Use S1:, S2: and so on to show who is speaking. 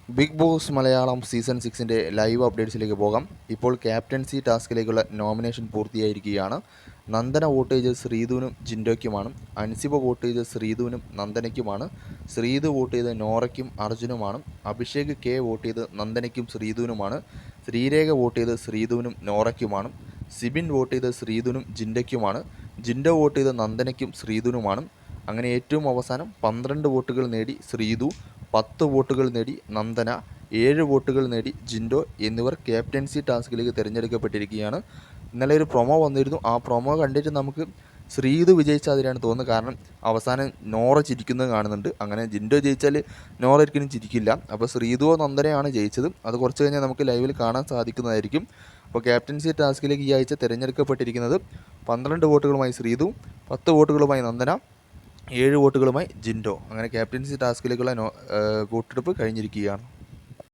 S1: Big Boss Malayalam season 6-ൻ്റെ live അപ്ഡേറ്റ്സിലേക്ക് പോകാം. ഇപ്പോൾ ക്യാപ്റ്റൻസി ടാസ്കിലേക്കുള്ള നോമിനേഷൻ പൂർത്തിയായിരിക്കുകയാണ്. നന്ദന വോട്ട് ചെയ്തത് ശ്രീധുവിനും ജിൻഡോയ്ക്കുമാണ്. അൻസിബ വോട്ട് ചെയ്തത് ശ്രീധുവിനും നന്ദനയ്ക്കുമാണ്. ശ്രീധു വോട്ട് ചെയ്തത് നോറയ്ക്കും അർജുനുമാണ്. അഭിഷേക് കെ വോട്ട് ചെയ്തത് നന്ദനയ്ക്കും ശ്രീധുവിനുമാണ്. ശ്രീരേഖ വോട്ട് ചെയ്തത് ശ്രീധുവിനും നോറയ്ക്കുമാണ്. സിബിൻ വോട്ട് ചെയ്തത് ശ്രീധുവിനും ജിൻഡയ്ക്കുമാണ്. ജിൻഡോ വോട്ട് ചെയ്തത് നന്ദനയ്ക്കും ശ്രീധുവിനുമാണ്. അങ്ങനെ ഏറ്റവും അവസാനം 12 വോട്ടുകൾ നേടി ശ്രീധു, 10 വോട്ടുകൾ നേടി നന്ദന, 7 വോട്ടുകൾ നേടി ജിൻഡോ എന്നിവർ ക്യാപ്റ്റൻസി ടാസ്കിലേക്ക് തിരഞ്ഞെടുക്കപ്പെട്ടിരിക്കുകയാണ്. ഇന്നലെ ഒരു പ്രൊമോ വന്നിരുന്നു. ആ പ്രൊമോ കണ്ടിട്ട് നമുക്ക് ശ്രീധു വിജയിച്ച അതിലാണ് തോന്നുന്നത്. കാരണം അവസാനം നോറ ചിരിക്കുന്നത് കാണുന്നുണ്ട്. അങ്ങനെ ജിൻഡോ ജയിച്ചാൽ നോറ ഒരിക്കലും ചിരിക്കില്ല. അപ്പോൾ ശ്രീധുവോ നന്ദനയാണ് ജയിച്ചത്. അത് കുറച്ച് കഴിഞ്ഞാൽ നമുക്ക് ലൈവിൽ കാണാൻ സാധിക്കുന്നതായിരിക്കും. അപ്പോൾ ക്യാപ്റ്റൻസി ടാസ്കിലേക്ക് ഈ ആഴ്ച തിരഞ്ഞെടുക്കപ്പെട്ടിരിക്കുന്നത് 12 വോട്ടുകളുമായി ശ്രീധു, 10 വോട്ടുകളുമായി നന്ദന, 7 വോട്ടുകളുമായി ജിൻഡോ. അങ്ങനെ ക്യാപ്റ്റൻസി ടാസ്കിലേക്കുള്ള വോട്ടെടുപ്പ് കഴിഞ്ഞിരിക്കുകയാണ്.